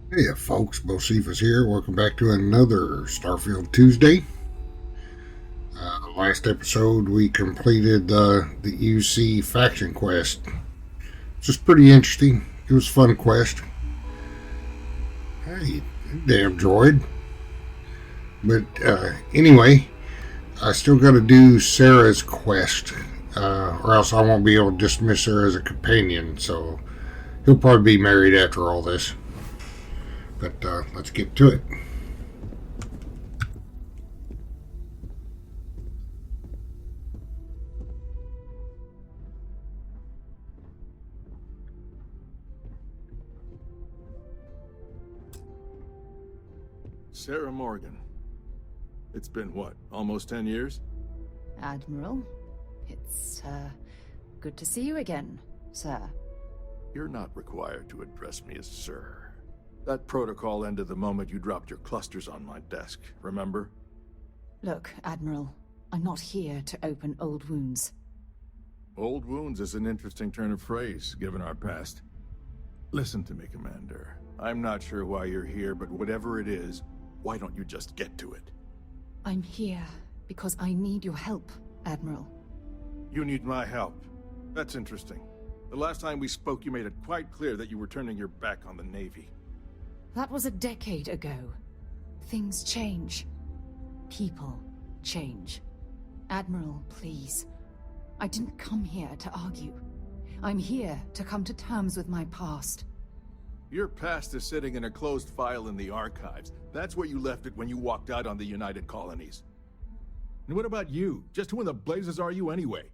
Hey folks, Boceifus here. Welcome back to another Starfield Tuesday. Last episode we completed the UC faction quest. It's just pretty interesting. It was a fun quest. Hey, damn droid. But anyway, I still got to do Sarah's quest, or else I won't be able to dismiss her as a companion. So he'll probably be married after all this. But let's get to it. Sarah Morgan. It's been what, almost 10 years? Admiral, it's, good to see you again, sir. You're not required to address me as sir. That protocol ended the moment you dropped your clusters on my desk, remember? Look, Admiral, I'm not here to open old wounds. Old wounds is an interesting turn of phrase, given our past. Listen to me, Commander. I'm not sure why you're here, but whatever it is, why don't you just get to it? I'm here because I need your help, Admiral. You need my help. That's interesting. The last time we spoke, you made it quite clear that you were turning your back on the Navy. That was a decade ago. Things change. People change. Admiral, please. I didn't come here to argue. I'm here to come to terms with my past. Your past is sitting in a closed file in the archives. That's where you left it when you walked out on the United Colonies. And what about you? Just who in the blazes are you anyway?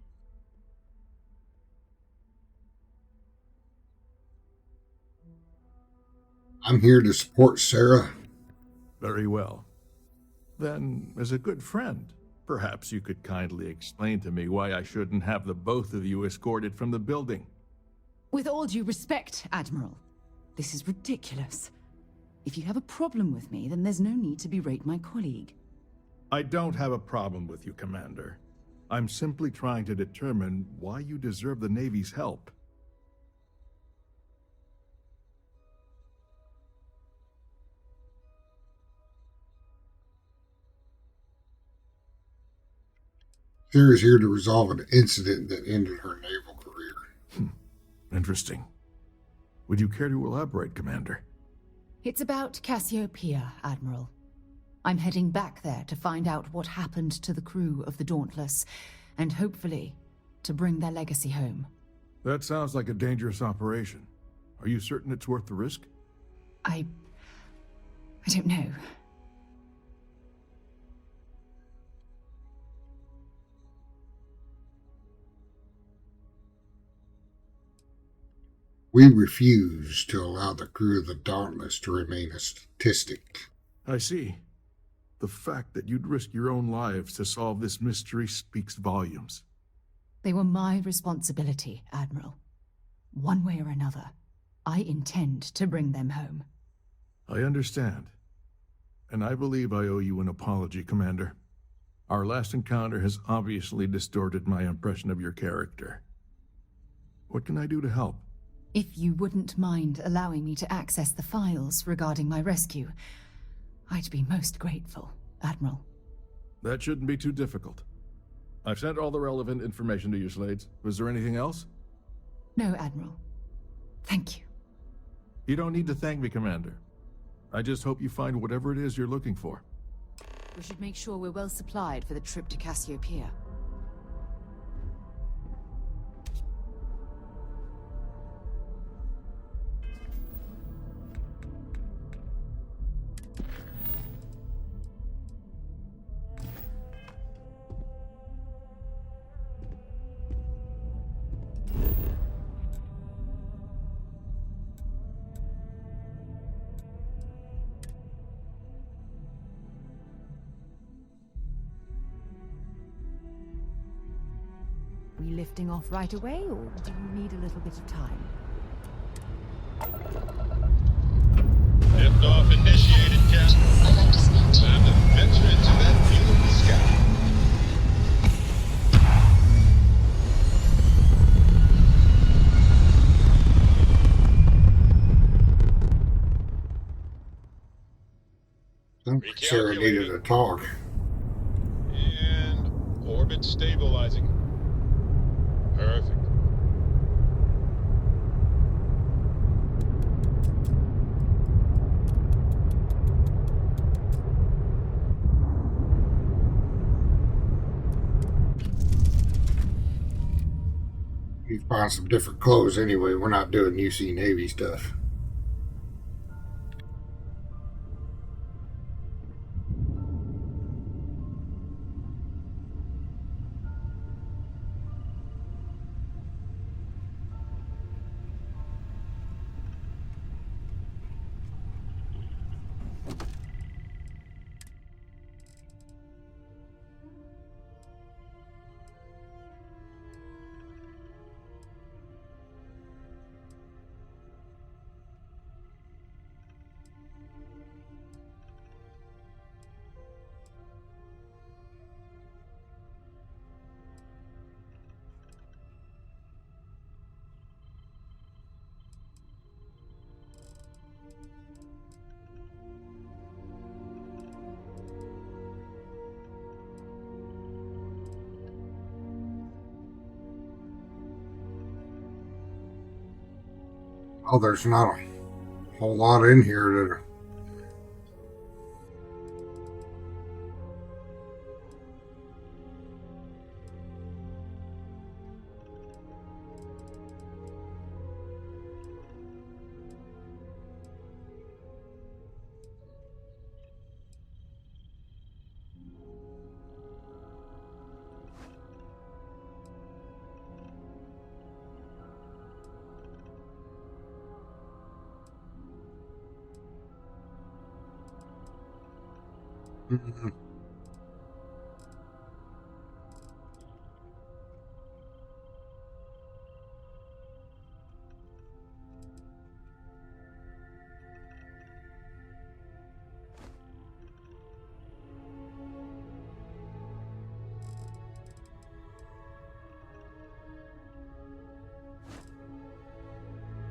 I'm here to support Sarah. Very well. Then, as a good friend, perhaps you could kindly explain to me why I shouldn't have the both of you escorted from the building. With all due respect, Admiral, this is ridiculous. If you have a problem with me, then there's no need to berate my colleague. I don't have a problem with you, Commander. I'm simply trying to determine why you deserve the Navy's help. Sarah's here to resolve an incident that ended her naval career. Interesting. Would you care to elaborate, Commander? It's about Cassiopeia, Admiral. I'm heading back there to find out what happened to the crew of the Dauntless, and hopefully, to bring their legacy home. That sounds like a dangerous operation. Are you certain it's worth the risk? I don't know. We refuse to allow the crew of the Dauntless to remain a statistic. I see. The fact that you'd risk your own lives to solve this mystery speaks volumes. They were my responsibility, Admiral. One way or another, I intend to bring them home. I understand. And I believe I owe you an apology, Commander. Our last encounter has obviously distorted my impression of your character. What can I do to help? If you wouldn't mind allowing me to access the files regarding my rescue, I'd be most grateful, Admiral. That shouldn't be too difficult. I've sent all the relevant information to you, Slades. Was there anything else? No, Admiral. Thank you. You don't need to thank me, Commander. I just hope you find whatever it is you're looking for. We should make sure we're well supplied for the trip to Cassiopeia. We lifting off right away, or do you need a little bit of time? Liftoff initiated, Captain. Time to venture into that beautiful sky. Sounds like Sarah needed a talk. And orbit stabilizing. Perfect. You find some different clothes anyway. We're not doing UC Navy stuff. Oh, there's not a whole lot in here that Mhm.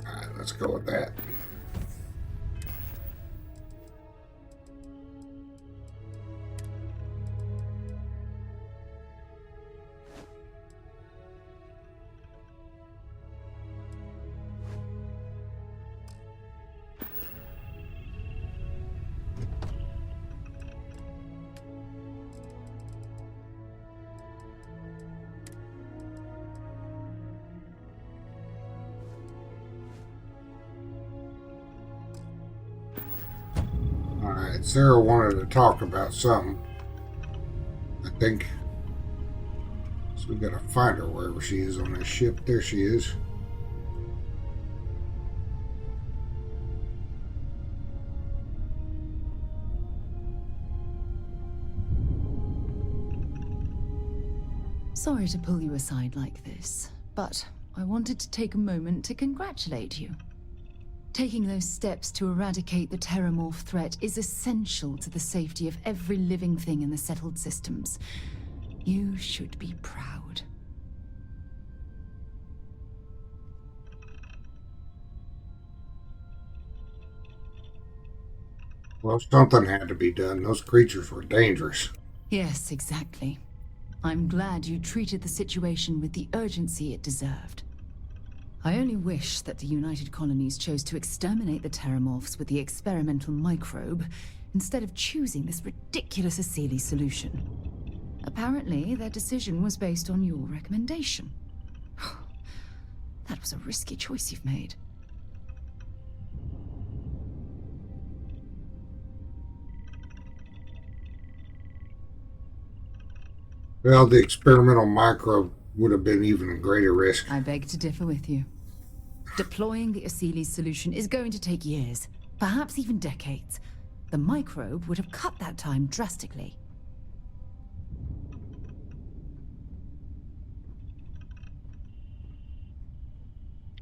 All right, let's go with that. All right, Sarah wanted to talk about something, I think. So we gotta find her wherever she is on this ship. There she is. Sorry to pull you aside like this, but I wanted to take a moment to congratulate you. Taking those steps to eradicate the Terramorph threat is essential to the safety of every living thing in the settled systems. You should be proud. Well, something had to be done. Those creatures were dangerous. Yes, exactly. I'm glad you treated the situation with the urgency it deserved. I only wish that the United Colonies chose to exterminate the Terramorphs with the experimental microbe, instead of choosing this ridiculous Asili solution. Apparently, their decision was based on your recommendation. That was a risky choice you've made. Well, the experimental microbe would have been even a greater risk. I beg to differ with you. Deploying the Asili solution is going to take years, perhaps even decades. The microbe would have cut that time drastically.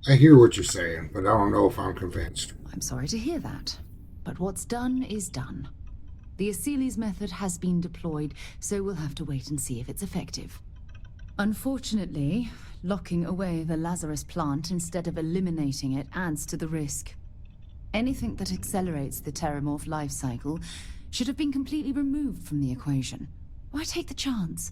I hear what you're saying, but I don't know if I'm convinced. I'm sorry to hear that, but what's done is done. The Asili's method has been deployed, so we'll have to wait and see if it's effective. Unfortunately, locking away the Lazarus plant instead of eliminating it adds to the risk. Anything that accelerates the Terramorph life cycle should have been completely removed from the equation. Why take the chance?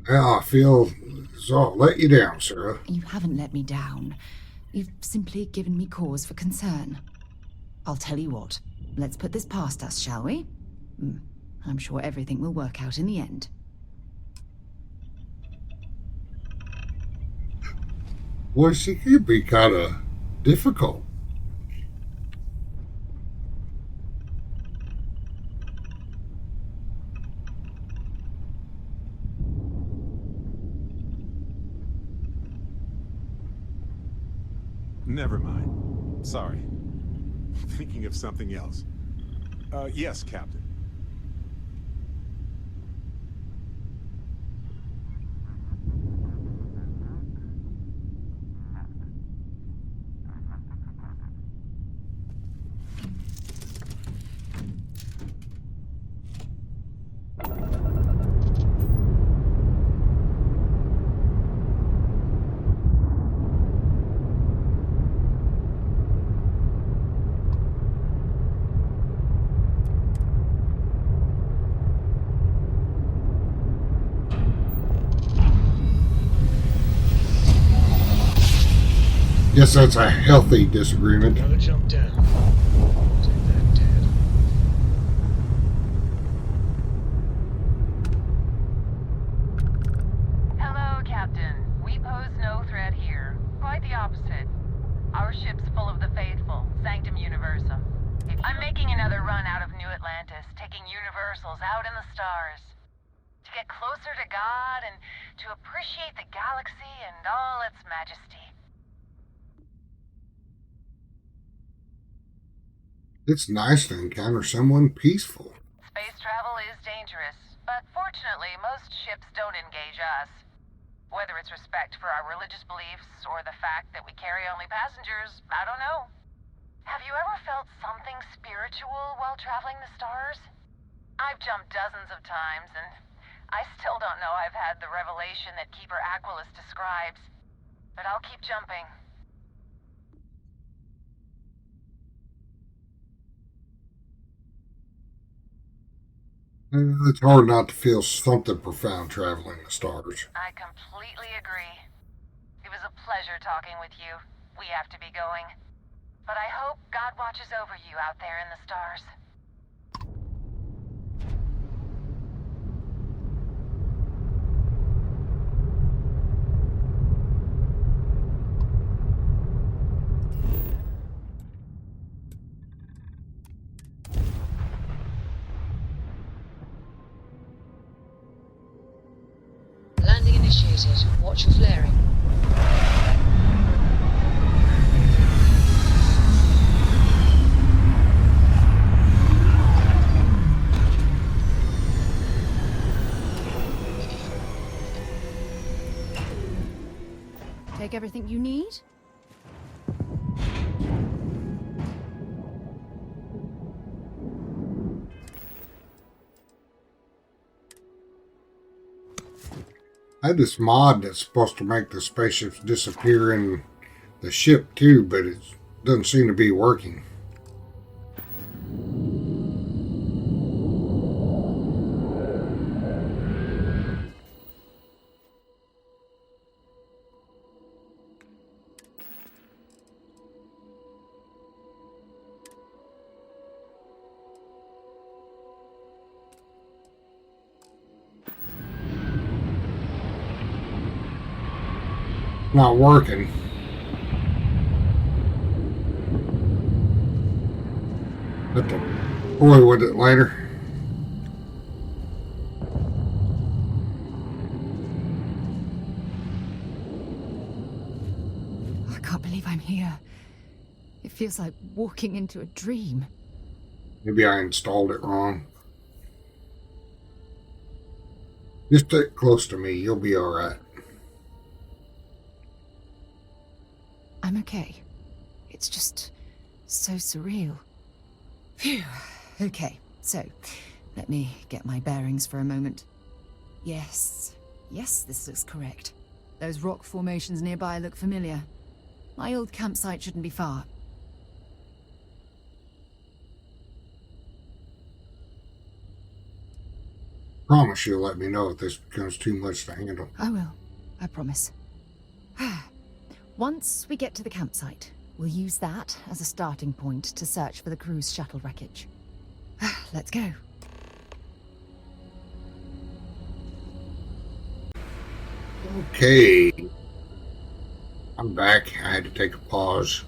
Well, I feel as I'll let you down, Sarah. You haven't let me down. You've simply given me cause for concern. I'll tell you what. Let's put this past us, shall we? I'm sure everything will work out in the end. Boy, she could be kind of difficult. Never mind. Sorry. Thinking of something else. Yes, Captain. Guess that's a healthy disagreement. Gotta jump down. Take that, Dad. Hello, Captain. We pose no threat here. Quite the opposite. Our ship's full of the faithful, Sanctum Universum. I'm making another run out of New Atlantis, taking Universals out in the stars. To get closer to God and to appreciate the galaxy and all its majesty. It's nice to encounter someone peaceful. Space travel is dangerous, but fortunately, most ships don't engage us. Whether it's respect for our religious beliefs or the fact that we carry only passengers, I don't know. Have you ever felt something spiritual while traveling the stars? I've jumped dozens of times, and I still don't know I've had the revelation that Keeper Aquilus describes. But I'll keep jumping. It's hard not to feel something profound traveling the stars. I completely agree. It was a pleasure talking with you. We have to be going. But I hope God watches over you out there in the stars. Landing initiated. Watch for flaring. Take everything you need? I had this mod that's supposed to make the spaceships disappear in the ship too, but it doesn't seem to be working. Not working. Have to toy with it later. I can't believe I'm here. It feels like walking into a dream. Maybe I installed it wrong. Just stick close to me. You'll be alright. I'm okay. It's just so surreal. Phew. Okay, so let me get my bearings for a moment. Yes. Yes, this looks correct. Those rock formations nearby look familiar. My old campsite shouldn't be far. Promise you'll let me know if this becomes too much to handle. I will. I promise. Once we get to the campsite, we'll use that as a starting point to search for the cruise shuttle wreckage. Let's go. Okay. I'm back. I had to take a pause.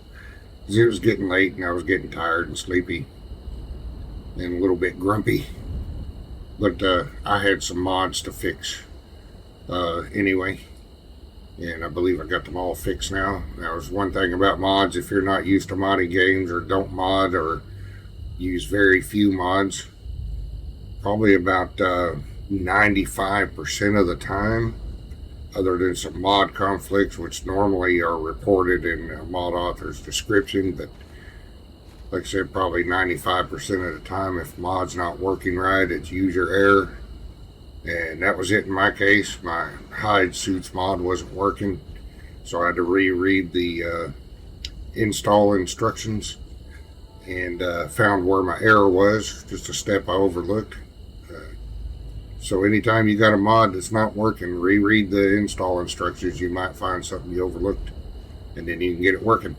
'Cause it was getting late and I was getting tired and sleepy. And a little bit grumpy. But I had some mods to fix anyway. And I believe I got them all fixed now. That was one thing about mods. If you're not used to modding games or don't mod or use very few mods, probably about 95% of the time, other than some mod conflicts, which normally are reported in a mod author's description, but like I said, probably 95% of the time, if mod's not working right, it's user error. And that was it in my case. My hide suits mod wasn't working, so I had to reread the install instructions and found where my error was, just a step I overlooked. So anytime you got a mod that's not working, reread the install instructions. You might find something you overlooked, and then you can get it working.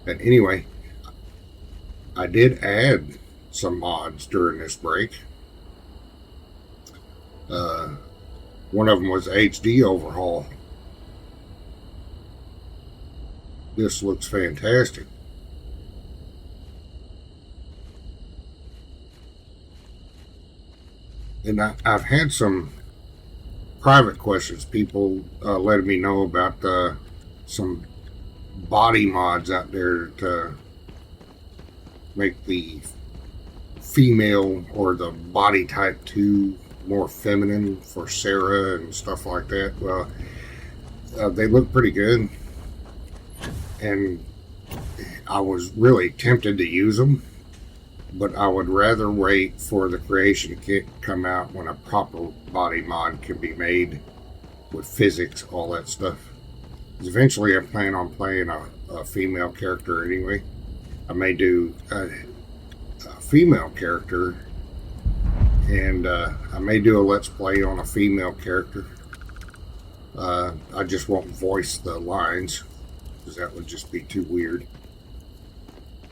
But anyway, I did add some mods during this break. One of them was HD overhaul. This looks fantastic. And I've had some private questions. People letting me know about some body mods out there to make the female or the body type 2 more feminine for Sarah and stuff like that. Well, they look pretty good, and I was really tempted to use them, but I would rather wait for the creation kit to come out when a proper body mod can be made with physics, all that stuff. Because eventually I plan on playing a female character anyway. I may do a female character, and I may do a let's play on a female character. I just won't voice the lines, because that would just be too weird.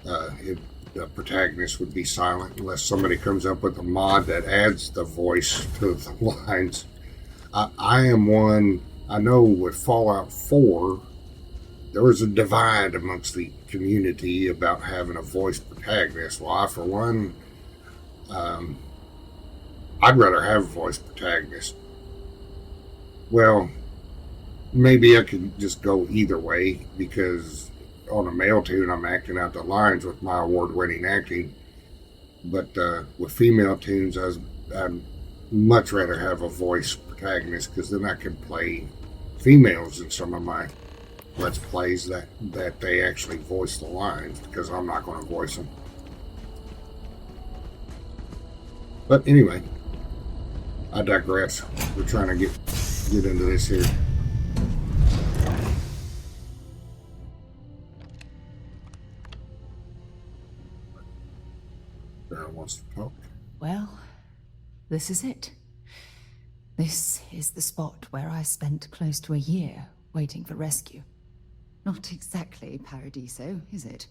The protagonist would be silent unless somebody comes up with a mod that adds the voice to the lines. I am one, I know with Fallout 4, there was a divide amongst the community about having a voice protagonist. Well, I, for one, I'd rather have a voice protagonist. Well, maybe I could just go either way, because on a male tune, I'm acting out the lines with my award-winning acting. But with female tunes, I'd much rather have a voice protagonist, because then I can play females in some of my Let's Plays that they actually voice the lines, because I'm not going to voice them. But anyway, I digress. We're trying to get into this here. Sarah wants to talk. Well, this is it. This is the spot where I spent close to a year waiting for rescue. Not exactly Paradiso, is it?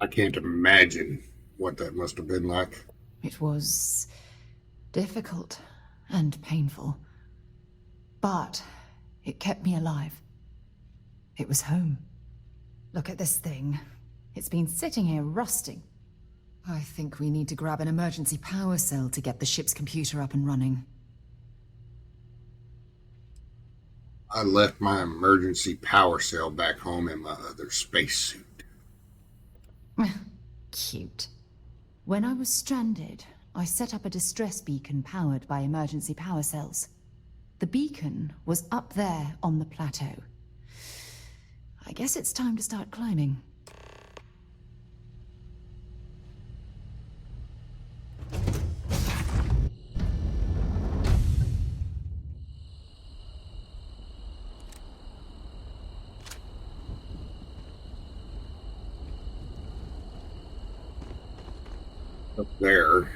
I can't imagine what that must have been like. It was difficult and painful, but it kept me alive. It was home. Look at this thing. It's been sitting here rusting. I think we need to grab an emergency power cell to get the ship's computer up and running. I left my emergency power cell back home in my other spacesuit. Cute. When I was stranded, I set up a distress beacon powered by emergency power cells. The beacon was up there on the plateau. I guess it's time to start climbing. Up there.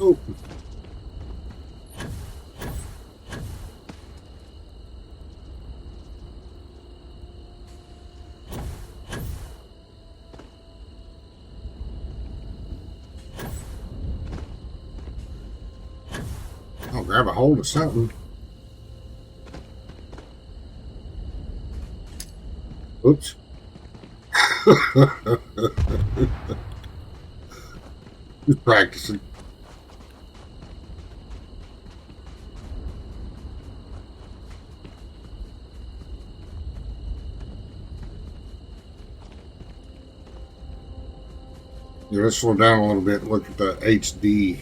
Oh. I'll grab a hold of something. Oops. Just practicing. Yeah, let's slow down a little bit and look at the HD.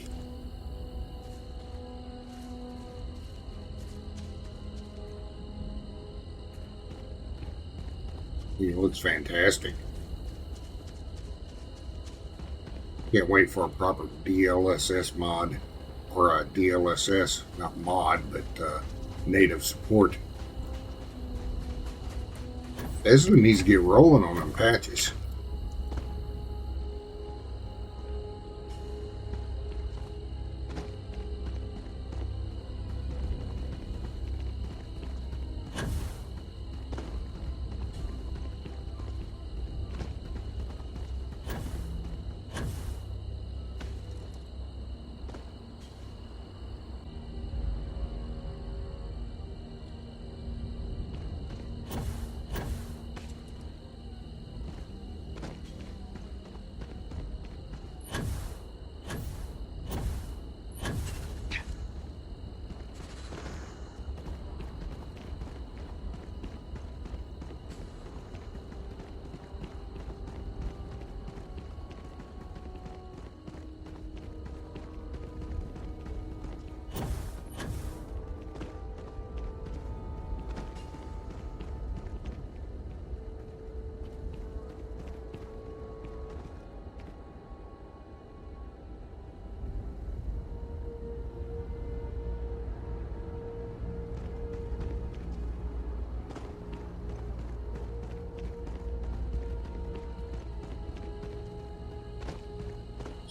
It looks fantastic. Can't wait for a proper DLSS mod, or a DLSS, not mod, but native support. Ezra needs to get rolling on them patches.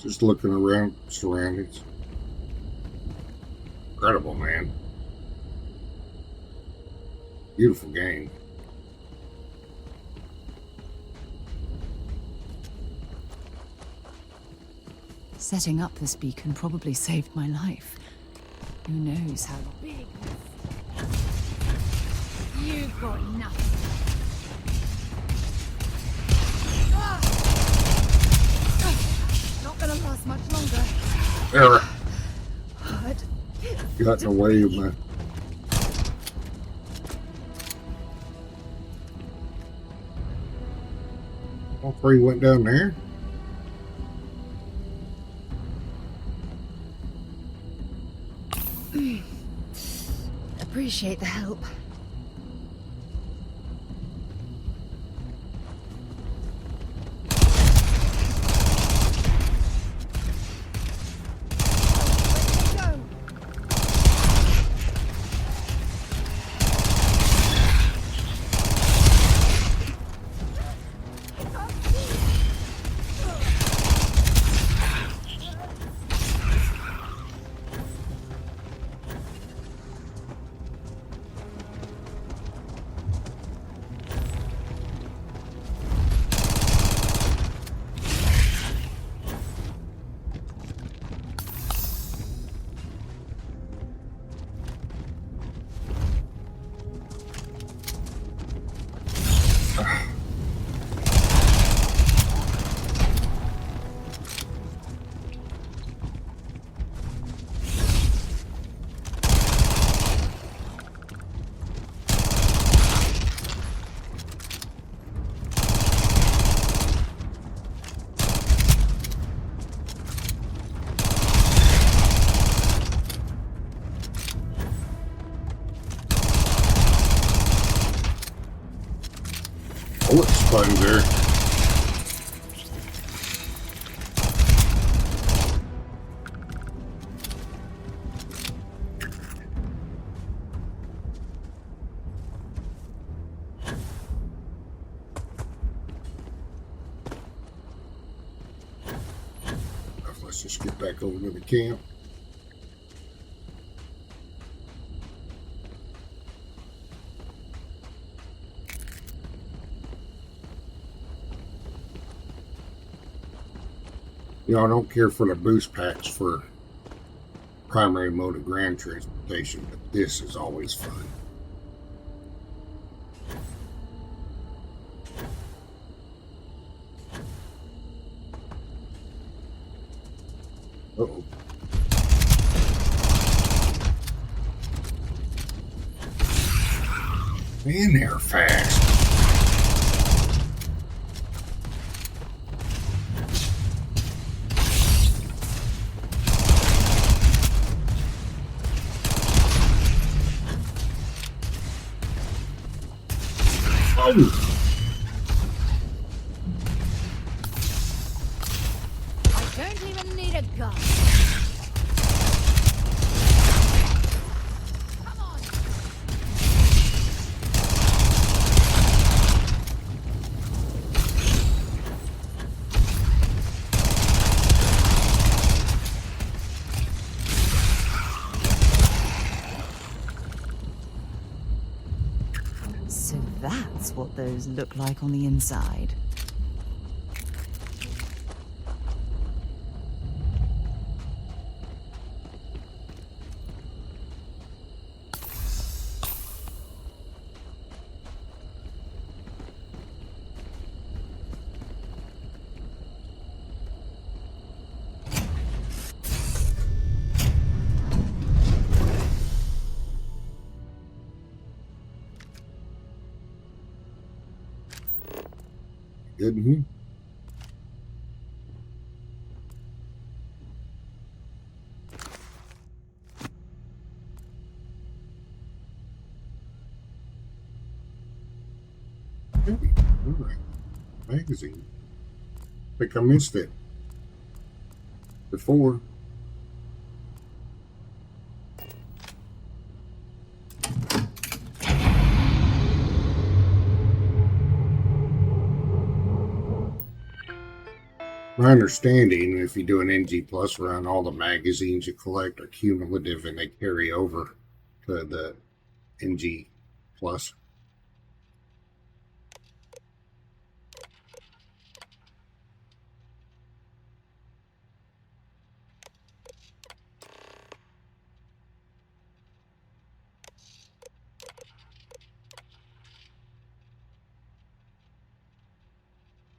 Just looking around surroundings. Incredible, man. Beautiful game. Setting up this beacon probably saved my life. Who knows how big... You've got nothing. Not gonna last much longer. There. Hurt. Got in the way of my... All three went down there. Appreciate the help. bullet sponge there. Let's just get back over to the camp. You know, I don't care for the boost packs for primary mode of ground transportation, but this is always fun. Uh-oh. Man, they're fast. Oh! I don't even need a gun. Come on. So that's what those look like on the inside. Good. Mm-hmm. All right. Magazine. I think I missed it before. My understanding, if you do an NG Plus run, all the magazines you collect are cumulative and they carry over to the NG Plus.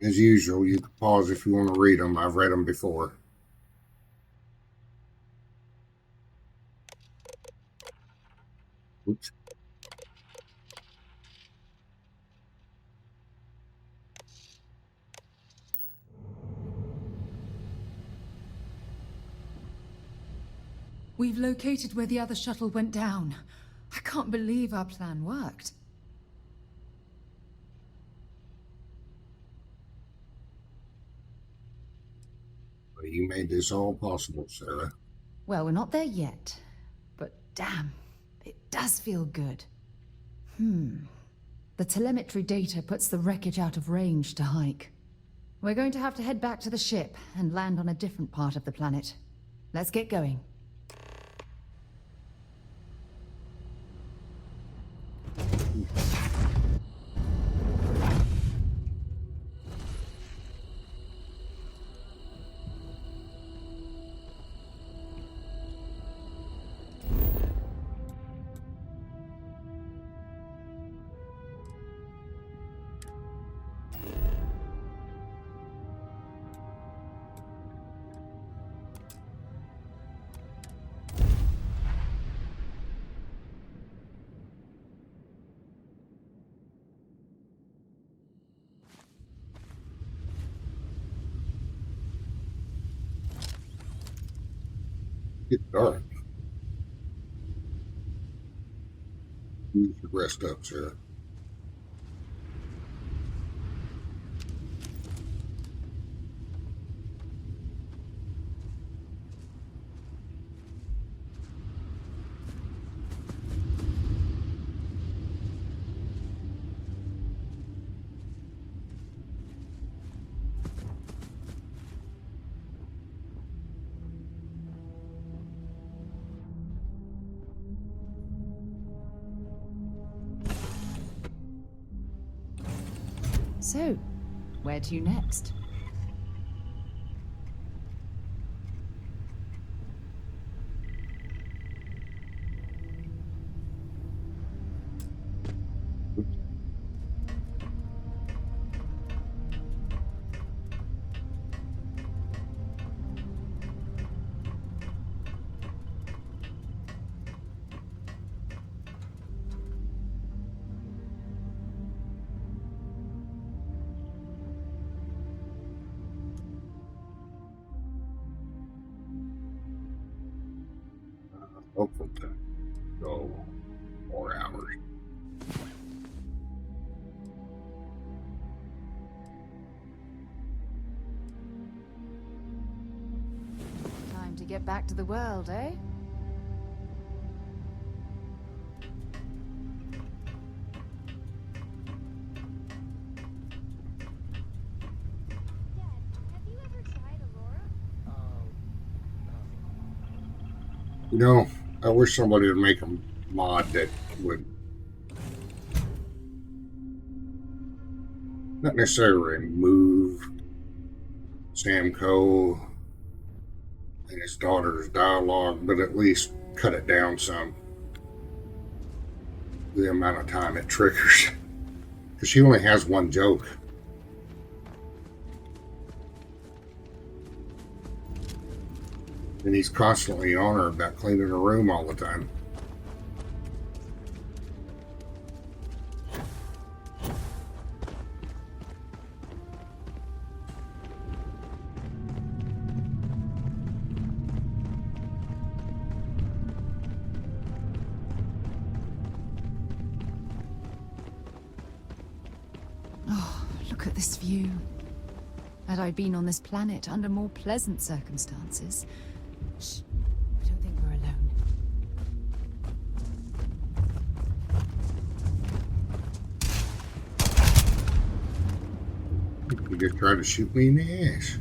As usual, you can pause if you want to read them. I've read them before. Oops. We've located where the other shuttle went down. I can't believe our plan worked. You made this all possible, Sarah. Well, we're not there yet. But damn, it does feel good. The telemetry data puts the wreckage out of range to hike. We're going to have to head back to the ship and land on a different part of the planet. Let's get going. Get dark. You should rest up, Sarah. So, where to next? Hopeful to go 4 hours. Time to get back to the world, eh? You know, I wish somebody would make a mod that would not necessarily remove Sam Cole and his daughter's dialogue, but at least cut it down some. The amount of time it triggers. Because she only has one joke. And he's constantly on her about cleaning her room all the time. Oh, look at this view. Had I been on this planet under more pleasant circumstances. Shh, I don't think we're alone. He just tried to shoot me in the ass.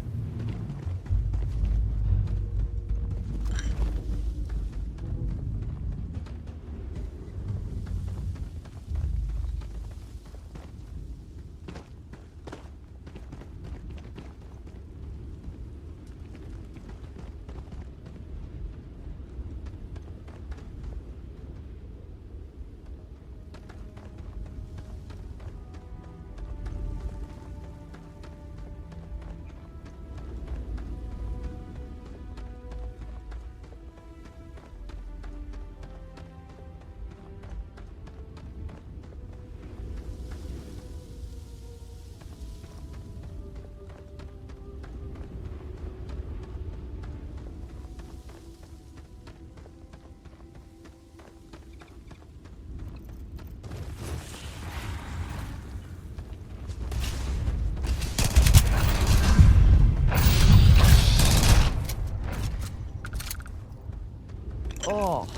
Oh,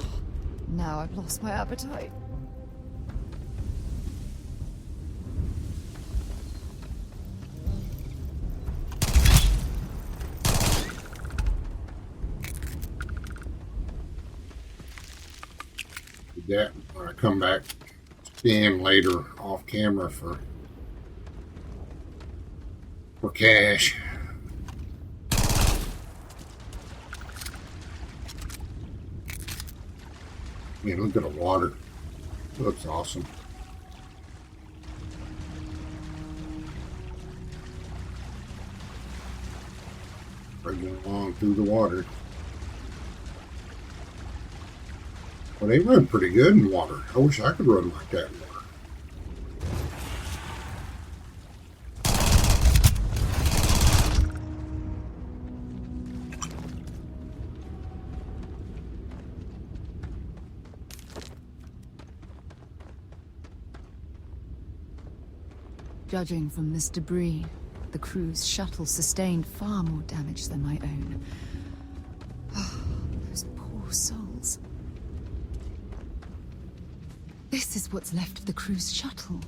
now I've lost my appetite. That when I come back, scan later off camera for cash. Man, look at the water. It looks awesome. Bringing along through the water. Well, they run pretty good in water. I wish I could run like that in water. Judging from this debris, the crew's shuttle sustained far more damage than my own. Oh, those poor souls. This is what's left of the crew's shuttle.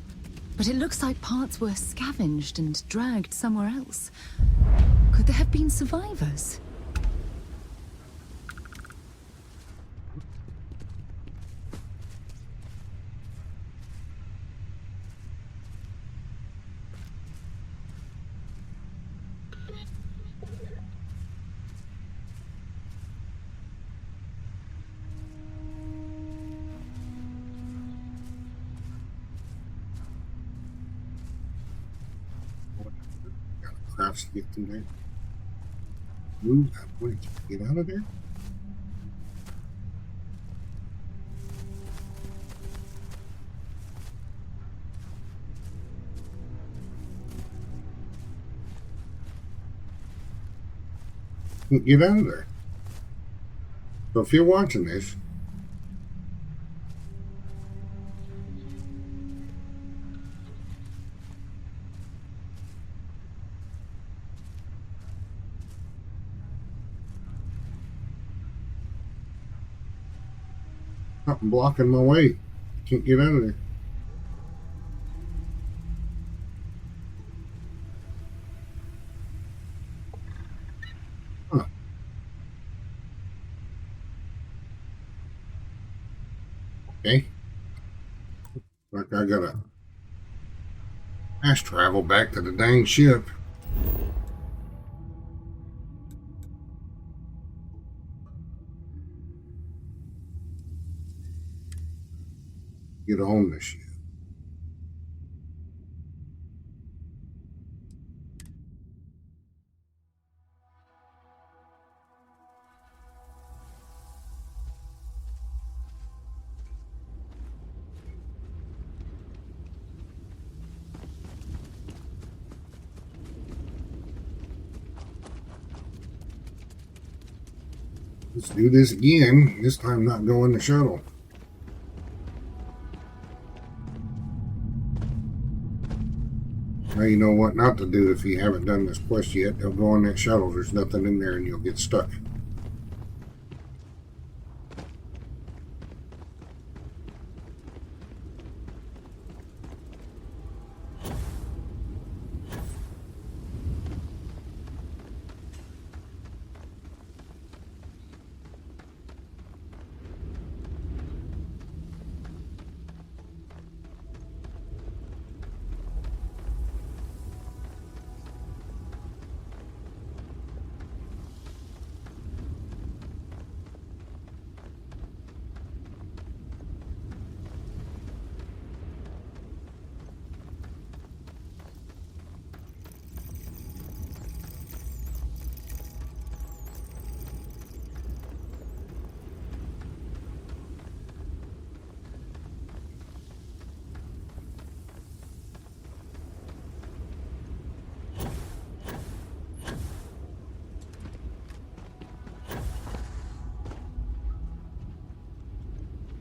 But it looks like parts were scavenged and dragged somewhere else. Could there have been survivors? spots to get through there. Move that way. Get out of there. Get out of there. So if you're watching this, something blocking my way. Can't get out of there. Huh. Okay. Like I gotta fast travel back to the dang ship. Get on the ship. Let's do this again. This time not go in the shuttle. Now you know what not to do if you haven't done this quest yet. Don't go on that shuttle. There's nothing in there and you'll get stuck.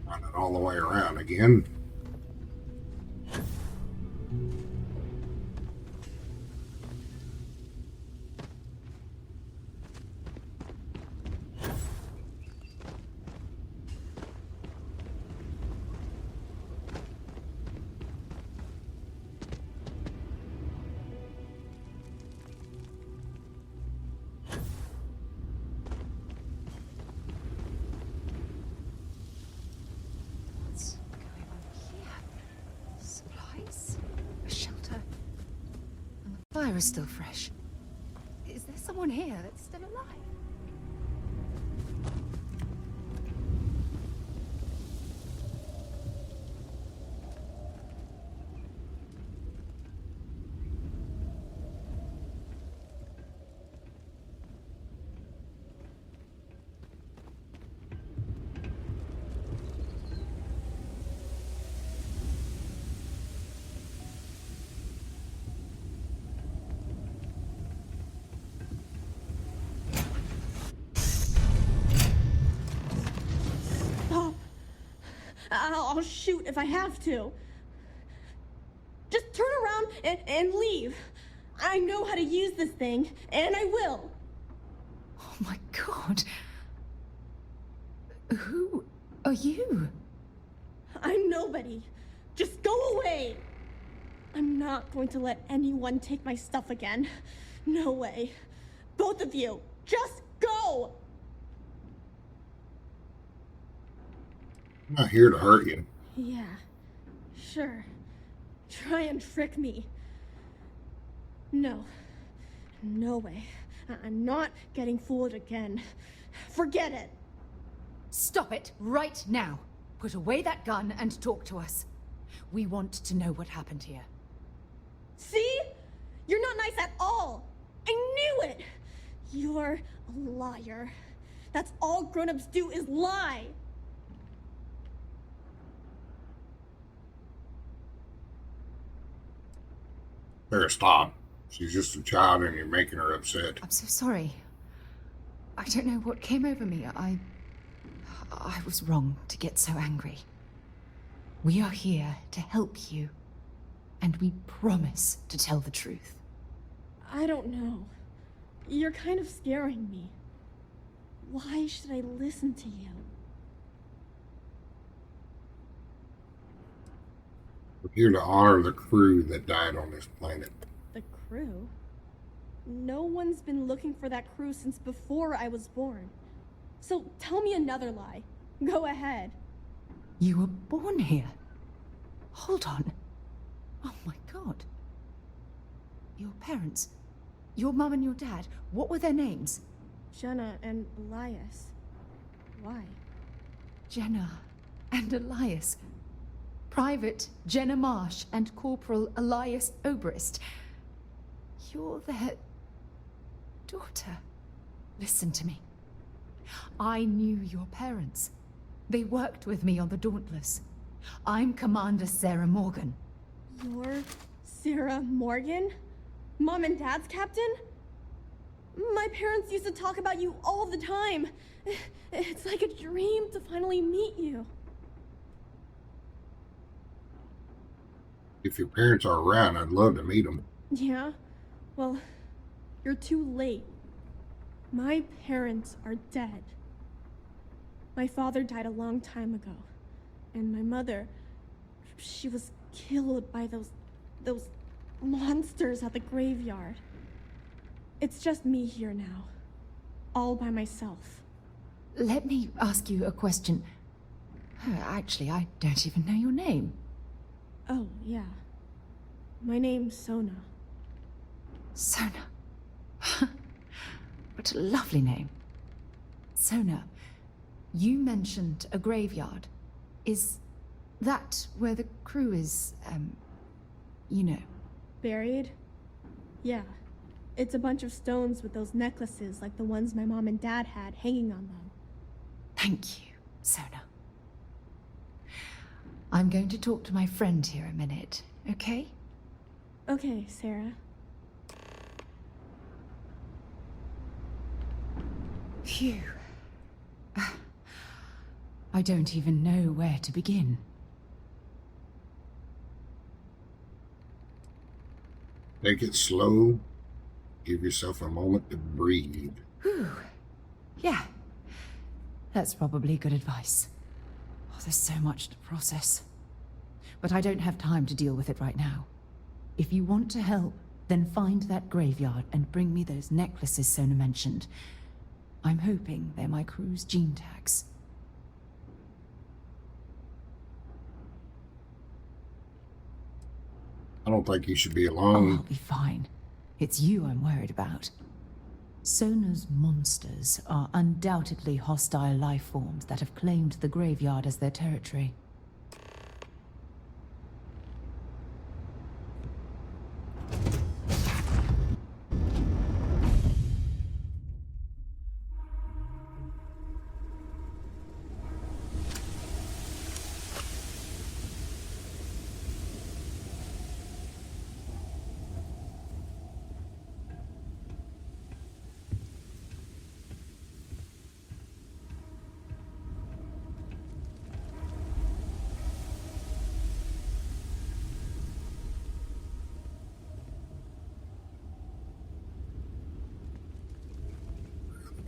Run it all the way around again. What's going on here? Supplies? A shelter? And the fire is still fresh. Is there someone here that's still alive? I'll shoot if I have to. Just turn around and leave. I know how to use this thing, and I will. Oh my god. Who are you? I'm nobody. Just go away. I'm not going to let anyone take my stuff again. No way. Both of you, just go. I'm not here to hurt you. Yeah, sure. Try and trick me. No. No way. I'm not getting fooled again. Forget it. Stop it right now. Put away that gun and talk to us. We want to know what happened here. See? You're not nice at all. And You're a liar. That's all grown-ups do is lie. Better stop. She's just a child and you're making her upset. I'm so sorry. I don't know what came over me. I was wrong to get so angry. We are here to help you, and we promise to tell the truth. I don't know. You're kind of scaring me. Why should I listen to you? We're here to honor the crew that died on this planet. The crew? No one's been looking for that crew since before I was born. So tell me another lie. Go ahead. You were born here? Hold on. Oh my god. Your parents, your mum and your dad, what were their names? Jenna and Elias. Why? Jenna and Elias. Private Jenna Marsh and Corporal Elias Obrist. You're their daughter. Listen to me. I knew your parents. They worked with me on the Dauntless. I'm Commander Sarah Morgan. You're Sarah Morgan? Mom and Dad's captain? My parents used to talk about you all the time. It's like a dream to finally meet you. If your parents are around, I'd love to meet them. Yeah? Well, you're too late. My parents are dead. My father died a long time ago. And my mother, she was killed by those monsters at the graveyard. It's just me here now. All by myself. Let me ask you a question. Actually, I don't even know your name. Oh, yeah. My name's Sona. Sona. What a lovely name. Sona, you mentioned a graveyard. Is that where the crew is, you know? Buried? Yeah. It's a bunch of stones with those necklaces like the ones my mom and dad had hanging on them. Thank you, Sona. I'm going to talk to my friend here a minute, okay? Okay, Sarah. Phew. I don't even know where to begin. Take it slow. Give yourself a moment to breathe. Whew. Yeah. That's probably good advice. Oh, there's so much to process. But I don't have time to deal with it right now. If you want to help, then find that graveyard and bring me those necklaces Sona mentioned. I'm hoping they're my crew's gene tags. I don't think you should be Oh, alone. I'll be fine. It's you I'm worried about. Sona's monsters are undoubtedly hostile life forms that have claimed the graveyard as their territory.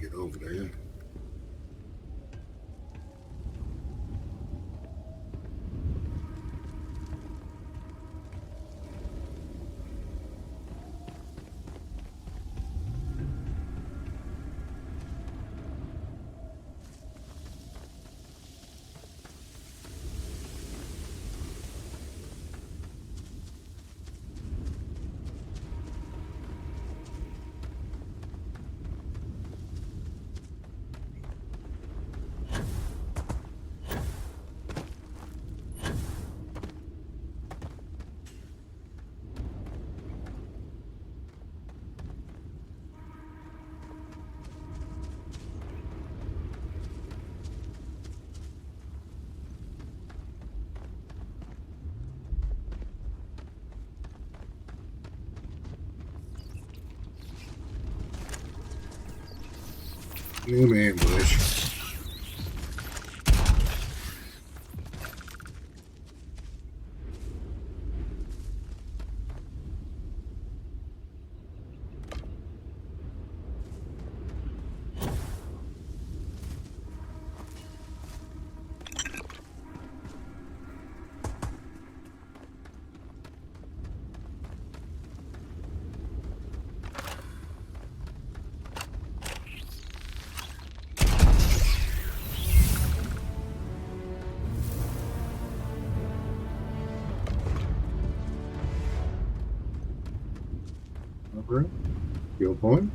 Get over there. New ambush. Alright. Skill point.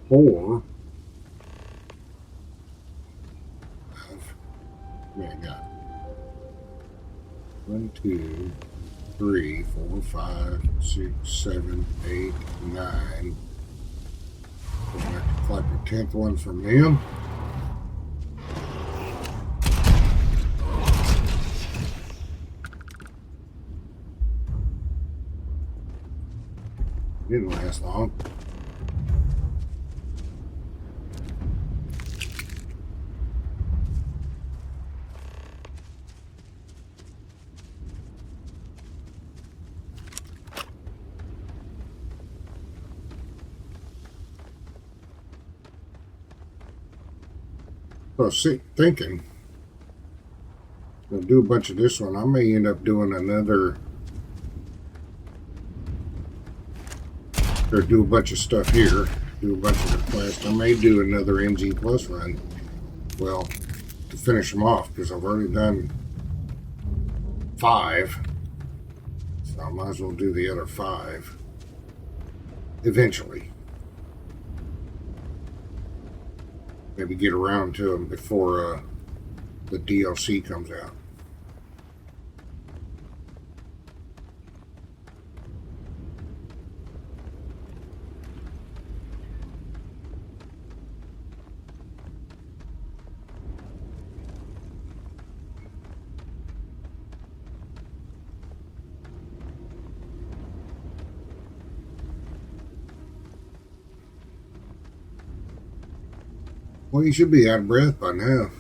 Four. Yeah, I got 1, 2, 3, 4, 5, 6, 7, 8, 9. Go back to collect the 10th one from them. Didn't last long. I was thinking, I'll do a bunch of this one. I may end up doing another, or do a bunch of stuff here, do a bunch of the quests. I may do another MG Plus run, well, to finish them off, because I've already done 5, so I might as well do the other 5 eventually. Maybe get around to them before the DLC comes out. Well, you should be out of breath by now.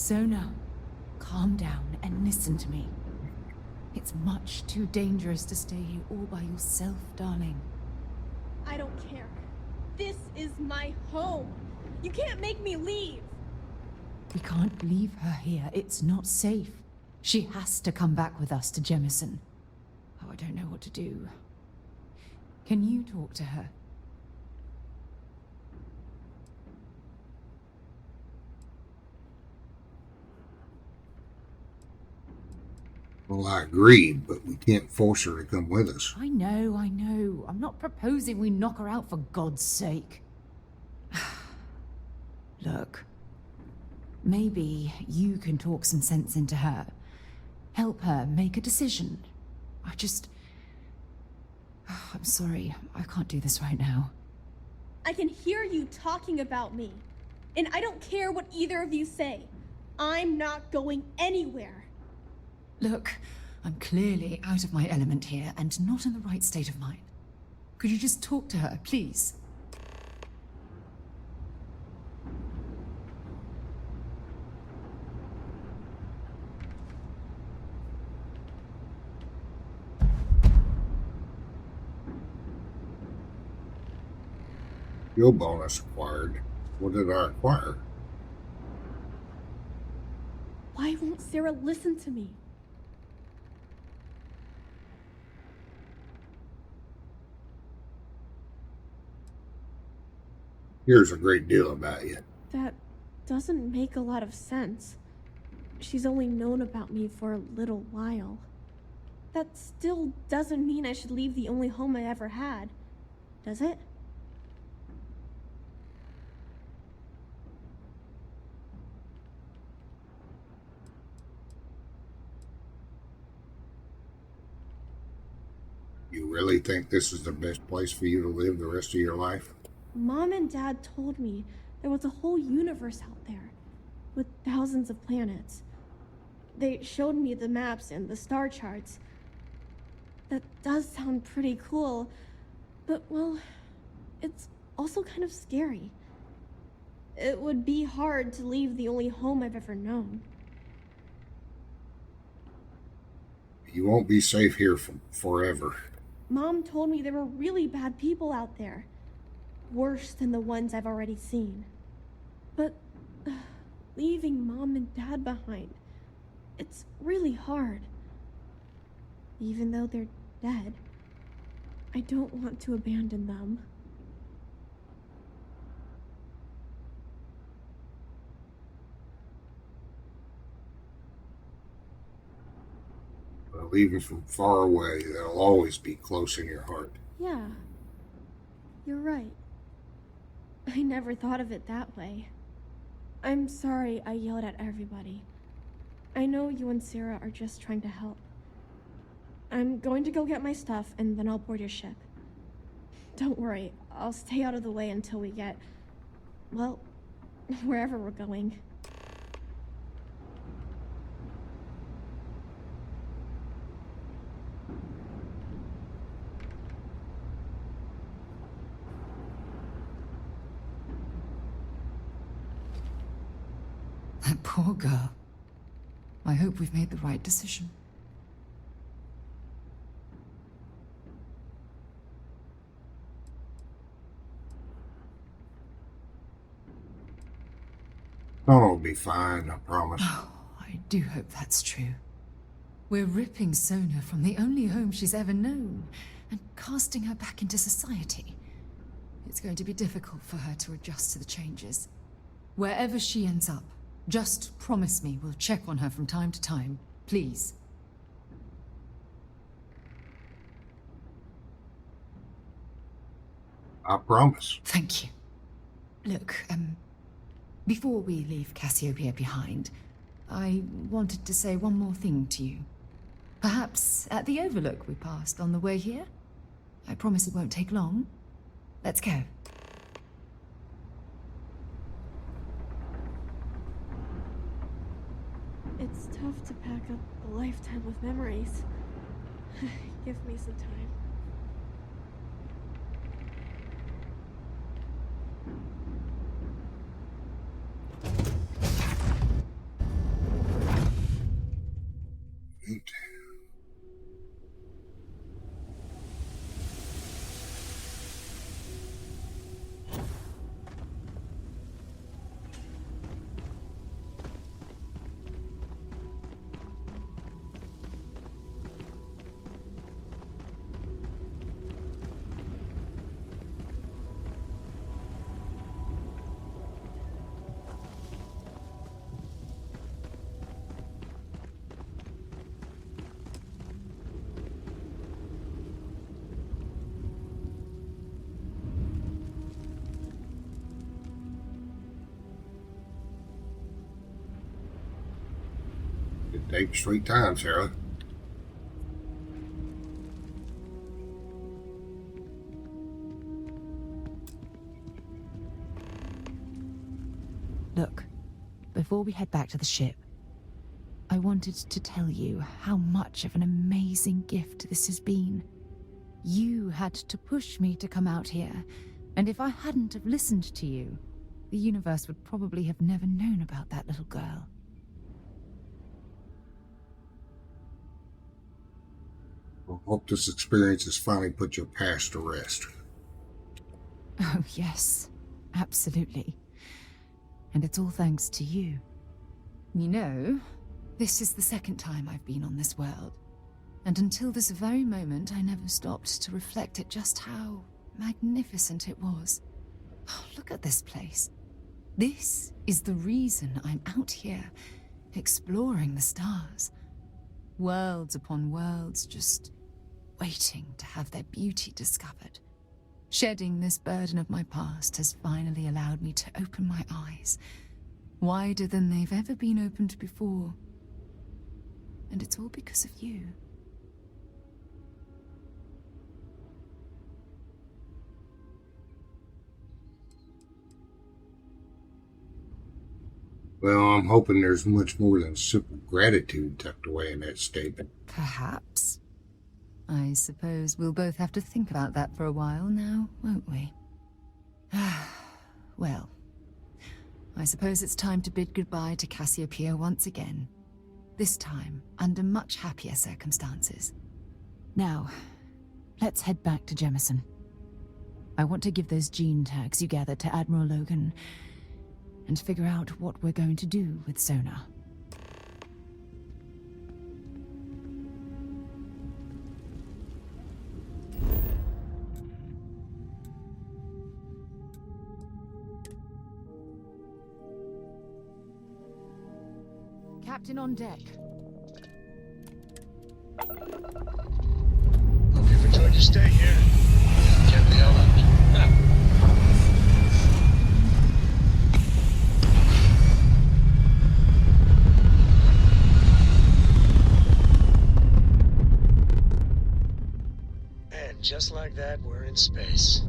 Sona, calm down and listen to me. It's much too dangerous to stay here all by yourself, darling. I don't care. This is my home. You can't make me leave. We can't leave her here. It's not safe. She has to come back with us to Jemison. Oh, I don't know what to do. Can you talk to her? Well, I agreed, but we can't force her to come with us. I know. I'm not proposing we knock her out for God's sake. Look, maybe you can talk some sense into her. Help her make a decision. I'm sorry, I can't do this right now. I can hear you talking about me. And I don't care what either of you say. I'm not going anywhere. Look, I'm clearly out of my element here and not in the right state of mind. Could you just talk to her, please? Skill bonus acquired. What did I acquire? Why won't Sarah listen to me? Here's a great deal about you. That doesn't make a lot of sense. She's only known about me for a little while. That still doesn't mean I should leave the only home I ever had, does it? You really think this is the best place for you to live the rest of your life? Mom and Dad told me there was a whole universe out there, with thousands of planets. They showed me the maps and the star charts. That does sound pretty cool, but, well, it's also kind of scary. It would be hard to leave the only home I've ever known. You won't be safe here forever. Mom told me there were really bad people out there. Worse than the ones I've already seen. But leaving Mom and Dad behind, it's really hard. Even though they're dead, I don't want to abandon them. Well, even from far away, they'll always be close in your heart. Yeah, you're right. I never thought of it that way. I'm sorry I yelled at everybody. I know you and Sarah are just trying to help. I'm going to go get my stuff and then I'll board your ship. Don't worry, I'll stay out of the way until we get, well, wherever we're going. That poor girl. I hope we've made the right decision. Donna will be fine, I promise. Oh, I do hope that's true. We're ripping Sona from the only home she's ever known and casting her back into society. It's going to be difficult for her to adjust to the changes. Wherever she ends up, just promise me we'll check on her from time to time, please. I promise. Thank you. Look, before we leave Cassiopeia behind, I wanted to say one more thing to you. Perhaps at the overlook we passed on the way here? I promise it won't take long. Let's go. It's tough to pack up a lifetime of memories. Give me some time. Right. Good day, sweet time, Sarah. Look, before we head back to the ship, I wanted to tell you how much of an amazing gift this has been. You had to push me to come out here, and if I hadn't have listened to you, the universe would probably have never known about that little girl. I hope this experience has finally put your past to rest. Oh, yes, absolutely. And it's all thanks to you. You know, this is the second time I've been on this world. And until this very moment, I never stopped to reflect at just how magnificent it was. Oh, look at this place. This is the reason I'm out here, exploring the stars. Worlds upon worlds, just waiting to have their beauty discovered. Shedding this burden of my past has finally allowed me to open my eyes, wider than they've ever been opened before. And it's all because of you. Well, I'm hoping there's much more than simple gratitude tucked away in that statement. Perhaps. I suppose we'll both have to think about that for a while now, won't we? Well, I suppose it's time to bid goodbye to Cassiopeia once again. This time, under much happier circumstances. Now, let's head back to Jemison. I want to give those gene tags you gathered to Admiral Logan and figure out what we're going to do with Sona. Captain on deck. Hope you've enjoyed your stay here. Get the hell out. And just like that, we're in space.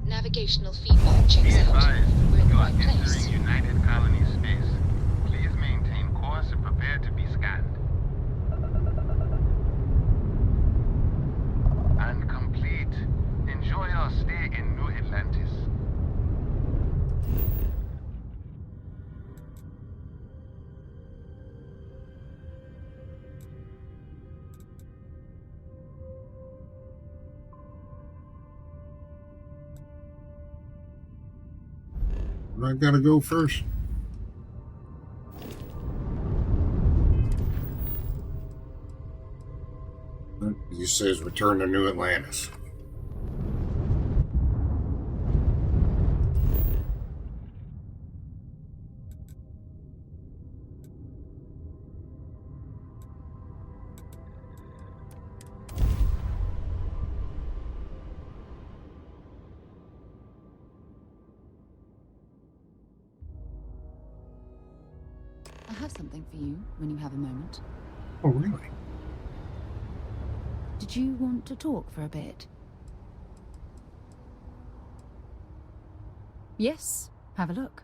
Navigational feedback checks Be out. advised, We're in the you are right place. entering United Colony space. Please maintain course and prepare to be scanned. And complete. Enjoy your stay in New Atlantis. I gotta go first. He says return to New Atlantis. I have something for you when you have a moment. Oh, really? Did you want to talk for a bit? Yes, have a look.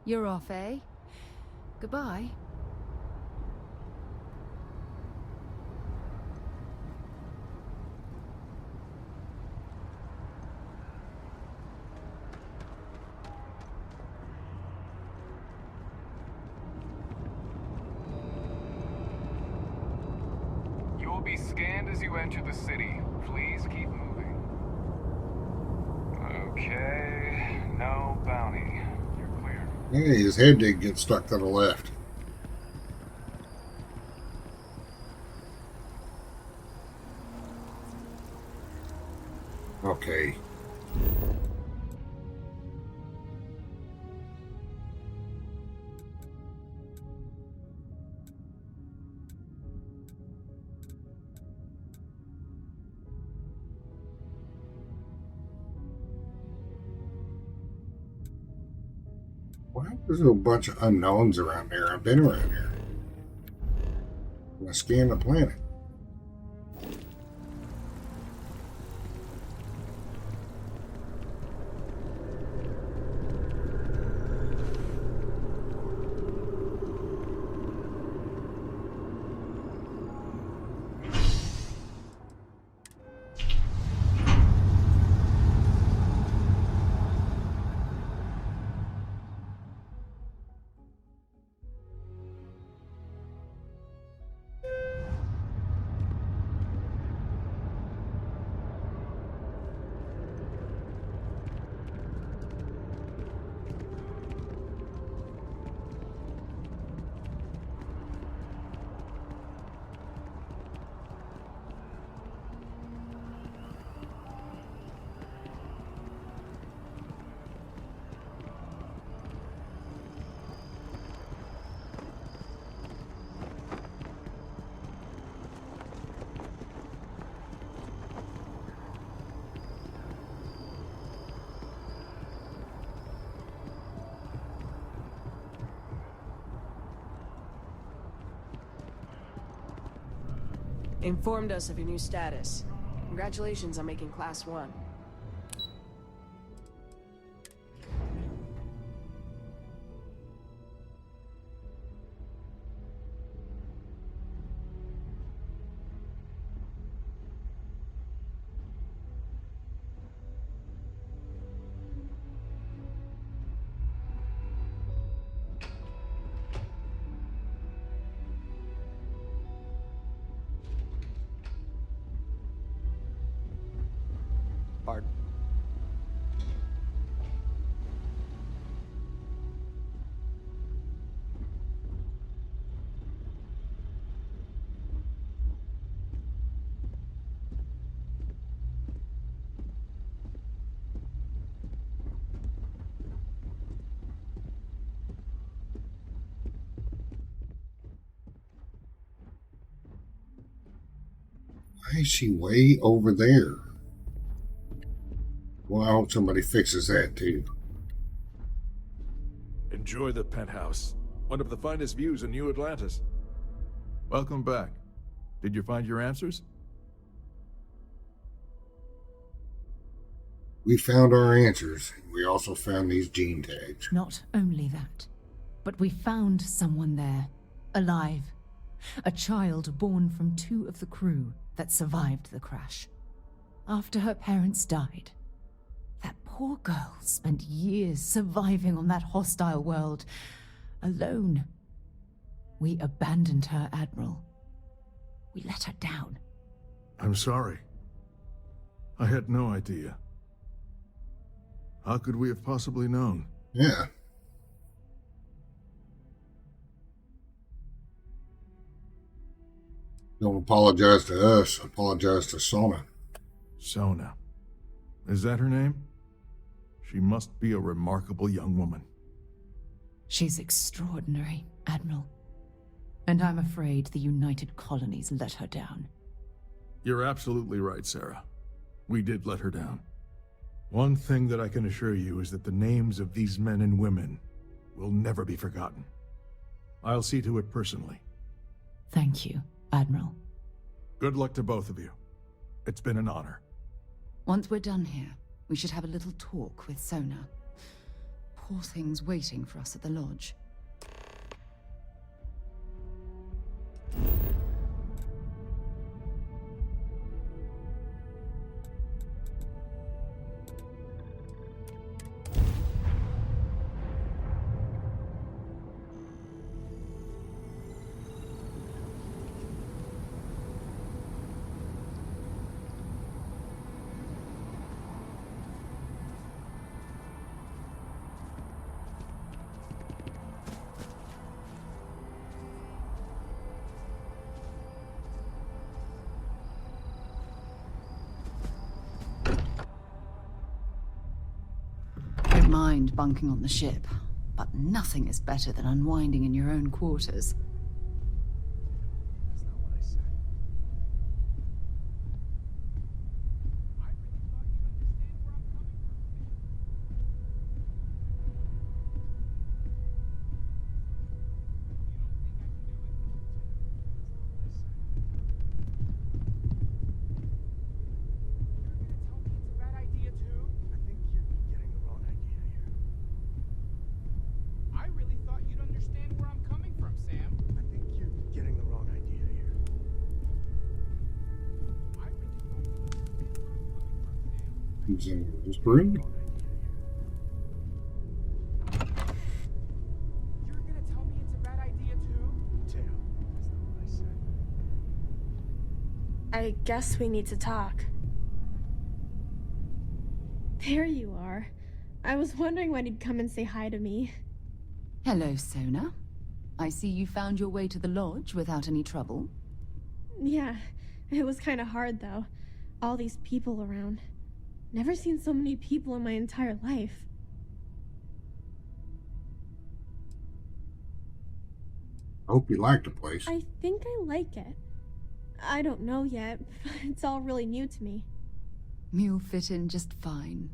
You're off, eh? Goodbye. You will be scanned as you enter the city. Please keep moving. Okay, no bounty. You're clear. Hey, his head did get stuck to the left. Okay. Well, there's a bunch of unknowns around there. I've been around here. I scanned the planet. Informed us of your new status. Congratulations on making Class 1. Pardon? Why is she way over there? Well, I hope somebody fixes that too. Enjoy the penthouse. One of the finest views in New Atlantis. Welcome back. Did you find your answers? We found our answers. We also found these gene tags. Not only that, but we found someone there, alive. A child born from 2 of the crew that survived the crash. After her parents died, that poor girl spent years surviving on that hostile world, alone. We abandoned her, Admiral. We let her down. I'm sorry. I had no idea. How could we have possibly known? Yeah. Don't apologize to us. Apologize to Sona. Sona. Is that her name? She must be a remarkable young woman. She's extraordinary, Admiral. And I'm afraid the United Colonies let her down. You're absolutely right, Sarah. We did let her down. One thing that I can assure you is that the names of these men and women will never be forgotten. I'll see to it personally. Thank you, Admiral. Good luck to both of you. It's been an honor. Once we're done here, we should have a little talk with Sona. Poor thing's waiting for us at the lodge. Don't mind bunking on the ship, but nothing is better than unwinding in your own quarters. That's not what I said. I really thought you'd understand where I'm coming from, Sam. I think you're getting the wrong idea here. I really thought you'd understand where I'm coming from, Sam. Who's in this room? You're gonna tell me it's a bad idea too? Teo, that's not what I said. I guess we need to talk. There you are. I was wondering when he'd come and say hi to me. Hello, Sona. I see you found your way to the lodge without any trouble. Yeah, it was kind of hard though. All these people around. Never seen so many people in my entire life. I hope you like the place. I think I like it. I don't know yet. It's all really new to me. You'll fit in just fine.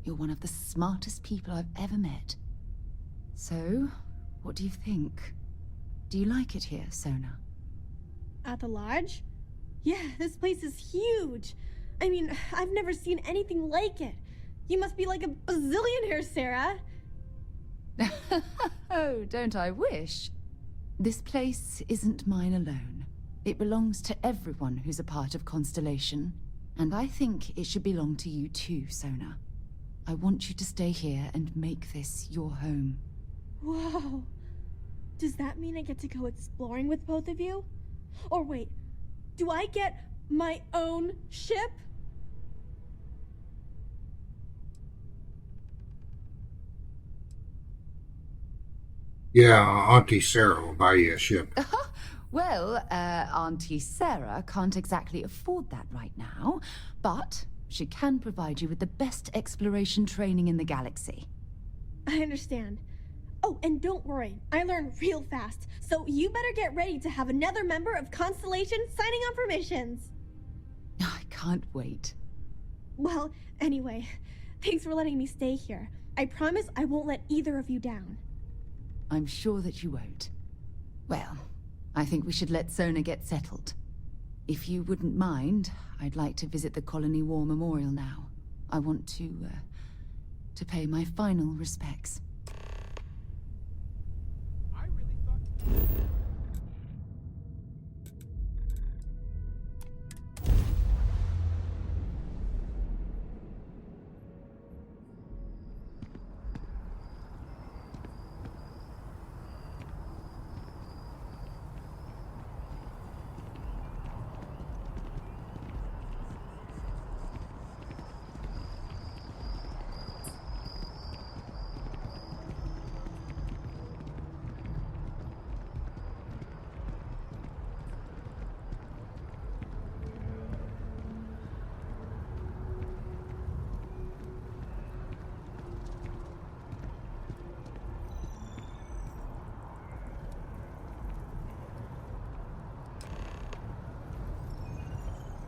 You're one of the smartest people I've ever met. So, what do you think? Do you like it here, Sona? At the lodge? Yeah, this place is huge. I mean, I've never seen anything like it. You must be like a bazillionaire, Sarah. Oh, don't I wish? This place isn't mine alone. It belongs to everyone who's a part of Constellation. And I think it should belong to you too, Sona. I want you to stay here and make this your home. Whoa. Does that mean I get to go exploring with both of you? Or wait, do I get my own ship? Yeah, Auntie Sarah will buy you a ship. Well, Auntie Sarah can't exactly afford that right now, but she can provide you with the best exploration training in the galaxy. I understand. Oh, and don't worry, I learn real fast, so you better get ready to have another member of Constellation signing on for missions. I can't wait. Well, anyway, thanks for letting me stay here. I promise I won't let either of you down. I'm sure that you won't. Well, I think we should let Sona get settled. If you wouldn't mind, I'd like to visit the Colony War Memorial now. I want to pay my final respects. I really thought...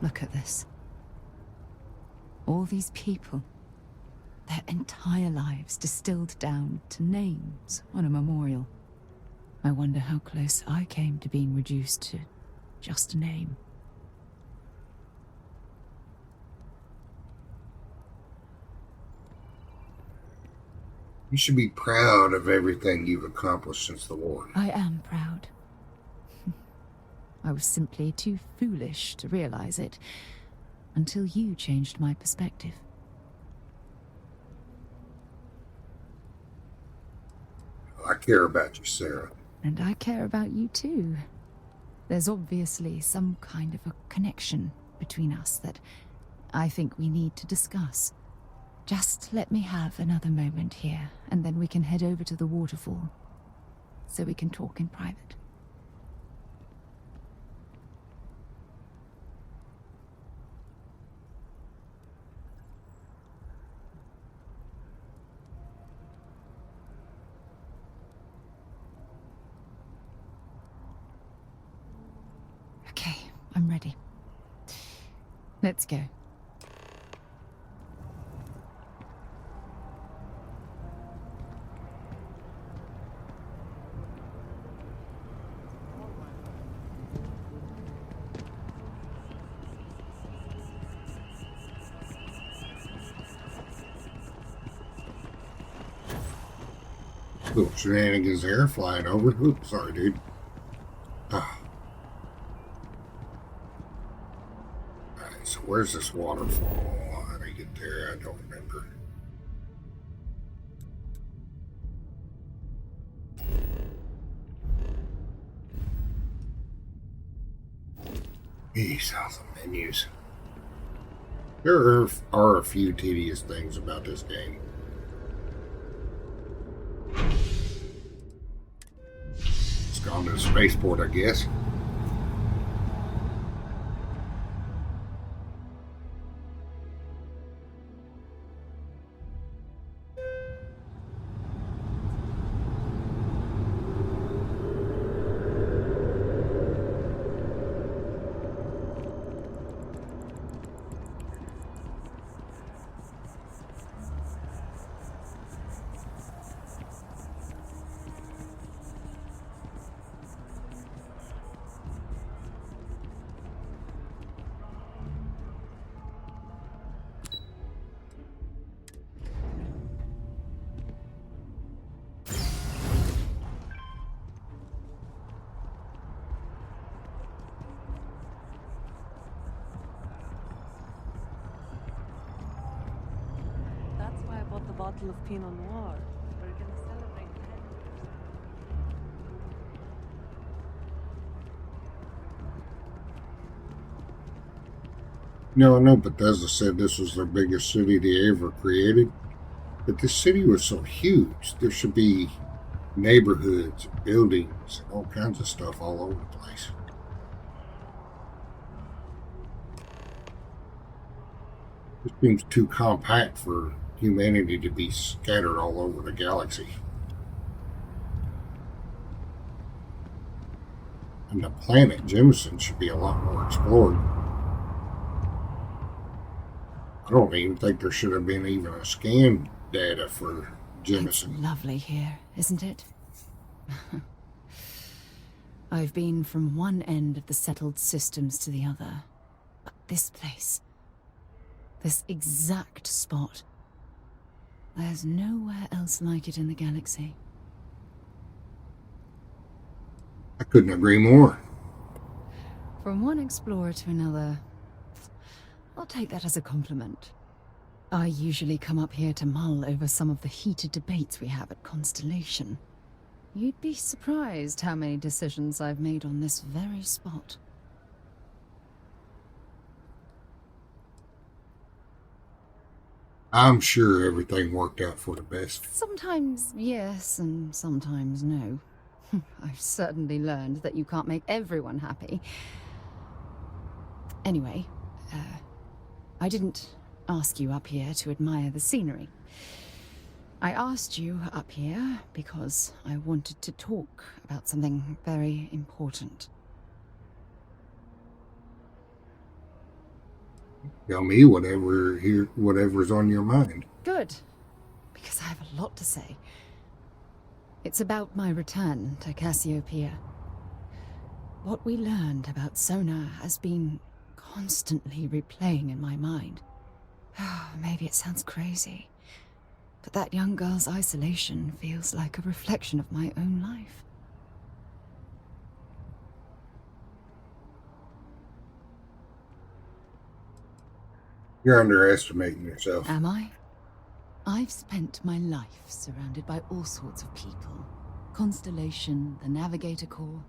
Look at this. All these people. Their entire lives distilled down to names on a memorial. I wonder how close I came to being reduced to just a name. You should be proud of everything you've accomplished since the war. I am proud. I was simply too foolish to realize it until you changed my perspective. I care about you, Sarah. And I care about you too. There's obviously some kind of a connection between us that I think we need to discuss. Just let me have another moment here, and then we can head over to the waterfall, so we can talk in private. Okay, I'm ready. Let's go. Little shenanigans there, flying over. Oops, sorry, dude. Ah. Alright, so where's this waterfall? How do I get there? I don't remember. These awesome menus. There are a few tedious things about this game. It's gone to the spaceport, I guess. Bottle of Pinot Noir. We're gonna celebrate that. No, I know Bethesda said this was their biggest city they ever created, but this city was so huge. There should be neighborhoods, buildings, all kinds of stuff all over the place. It seems too compact for humanity to be scattered all over the galaxy. And the planet Jemison should be a lot more explored. I don't even think there should have been even a scan data for Jemison. It's lovely here, isn't it? I've been from one end of the settled systems to the other. But this place, this exact spot, there's nowhere else like it in the galaxy. I couldn't agree more. From one explorer to another, I'll take that as a compliment. I usually come up here to mull over some of the heated debates we have at Constellation. You'd be surprised how many decisions I've made on this very spot. I'm sure everything worked out for the best. Sometimes yes, and sometimes no. I've certainly learned that you can't make everyone happy. Anyway, I didn't ask you up here to admire the scenery. I asked you up here because I wanted to talk about something very important. Tell me whatever's on your mind. Good. because I have a lot to say. It's about my return to Cassiopeia. What we learned about Sona has been constantly replaying in my mind. Maybe it sounds crazy, but that young girl's isolation feels like a reflection of my own life. You're underestimating yourself. Am I? I've spent my life surrounded by all sorts of people. Constellation, the Navigator Corps.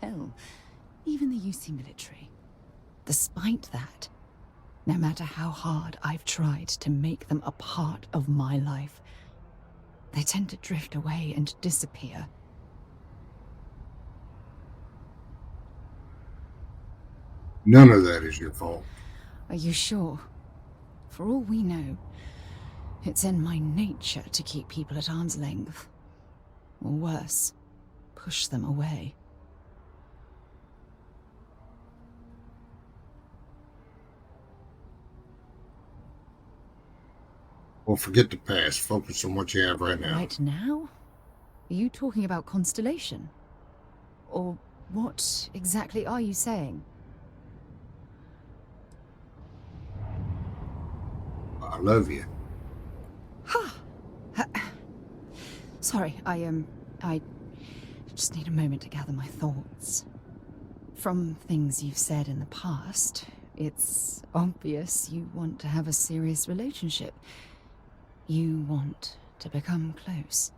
Hell, even the UC military. Despite that, no matter how hard I've tried to make them a part of my life, they tend to drift away and disappear. None of that is your fault. Are you sure? For all we know, it's in my nature to keep people at arm's length. Or worse, push them away. Well, forget the past. Focus on what you have right now. Right now? Are you talking about Constellation? Or what exactly are you saying? I love you. Sorry, I just need a moment to gather my thoughts. From things you've said in the past, it's obvious you want to have a serious relationship. You want to become close.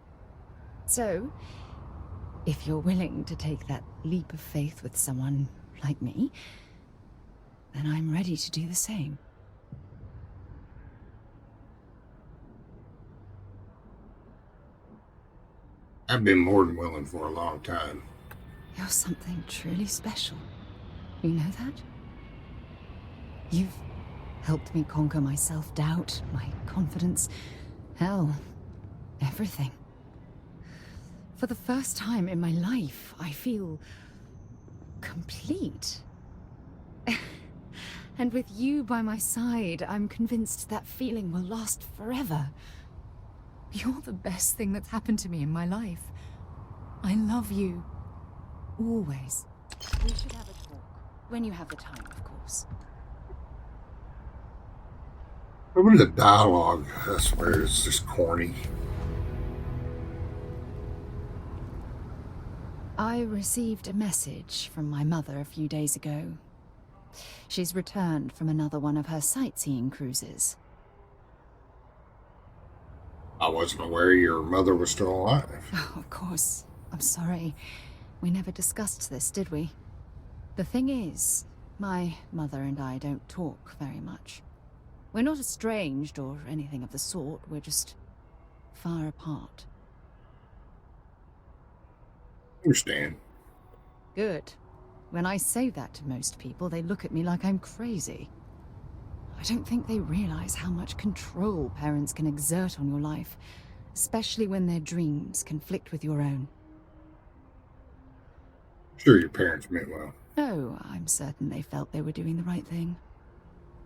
So, if you're willing to take that leap of faith with someone like me, then I'm ready to do the same. I've been more than willing for a long time. You're something truly special. You know that? You've helped me conquer my self-doubt, my confidence, hell, everything. For the first time in my life, I feel complete. And with you by my side, I'm convinced that feeling will last forever. You're the best thing that's happened to me in my life. I love you. Always. We should have a talk. When you have the time, of course. Some of the dialogue, I swear, is just corny. I received a message from my mother a few days ago. She's returned from another one of her sightseeing cruises. I wasn't aware your mother was still alive. Oh, of course. I'm sorry. We never discussed this, did we? The thing is, my mother and I don't talk very much. We're not estranged or anything of the sort. We're just far apart. Understand. Good. When I say that to most people, they look at me like I'm crazy. I don't think they realize how much control parents can exert on your life, especially when their dreams conflict with your own. Sure, your parents meant well. Oh, I'm certain they felt they were doing the right thing.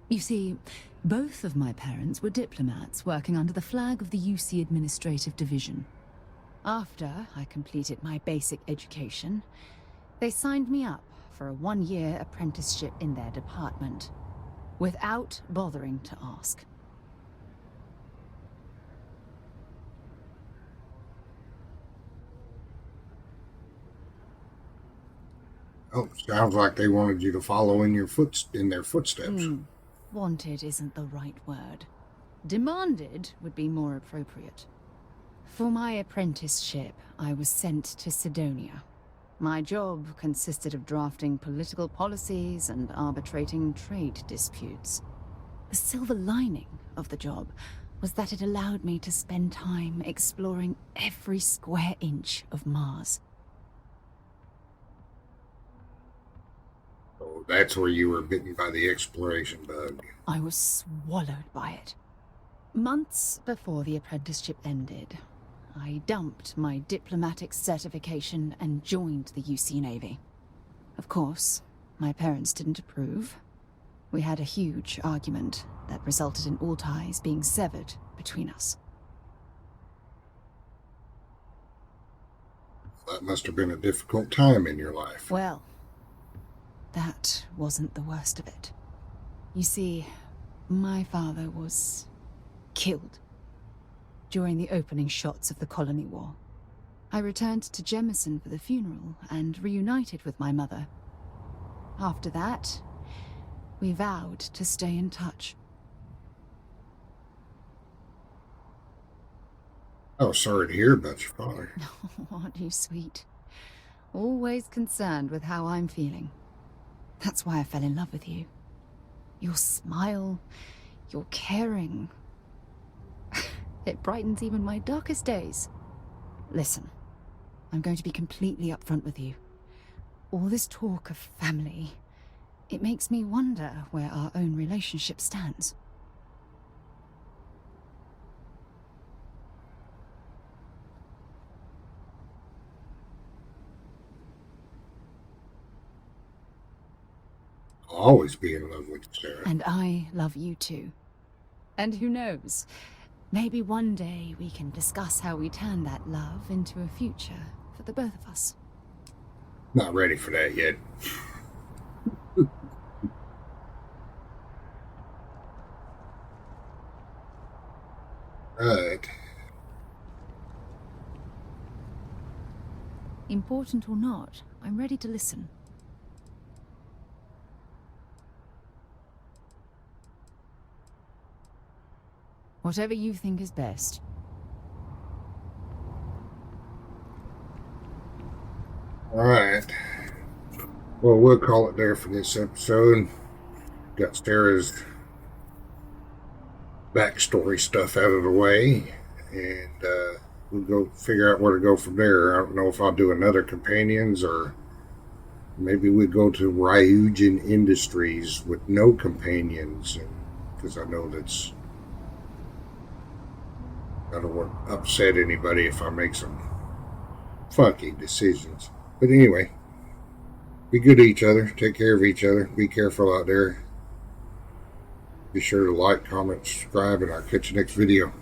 You see, both of my parents were diplomats working under the flag of the UC Administrative Division. After I completed my basic education, they signed me up for a 1-year apprenticeship in their department, without bothering to ask. Oh, sounds like they wanted you to follow in their footsteps. Wanted isn't the right word. Demanded would be more appropriate. For my apprenticeship, I was sent to Sidonia. My job consisted of drafting political policies and arbitrating trade disputes. The silver lining of the job was that it allowed me to spend time exploring every square inch of Mars. So that's where you were bitten by the exploration bug. I was swallowed by it. Months before the apprenticeship ended, I dumped my diplomatic certification and joined the UC Navy. Of course, my parents didn't approve. We had a huge argument that resulted in all ties being severed between us. That must have been a difficult time in your life. Well, that wasn't the worst of it. You see, my father was killed during the opening shots of the Colony War. I returned to Jemison for the funeral and reunited with my mother. After that, we vowed to stay in touch. Oh, sorry to hear about your father. Aren't you sweet? Always concerned with how I'm feeling. That's why I fell in love with you. Your smile, your caring. It brightens even my darkest days. Listen, I'm going to be completely upfront with you. All this talk of family, it makes me wonder where our own relationship stands. I'll always be in love with you, Sarah. And I love you too. And who knows, maybe one day we can discuss how we turn that love into a future for the both of us. Not ready for that yet. Right. Important or not, I'm ready to listen. Whatever you think is best. Alright. Well, we'll call it there for this episode. Got Sarah's backstory stuff out of the way. And we'll go figure out where to go from there. I don't know if I'll do another Companions or maybe we go to Ryujin Industries with no Companions. Because I know that's... I don't want to upset anybody if I make some funky decisions. But anyway, be good to each other. Take care of each other. Be careful out there. Be sure to like, comment, subscribe, and I'll catch you next video.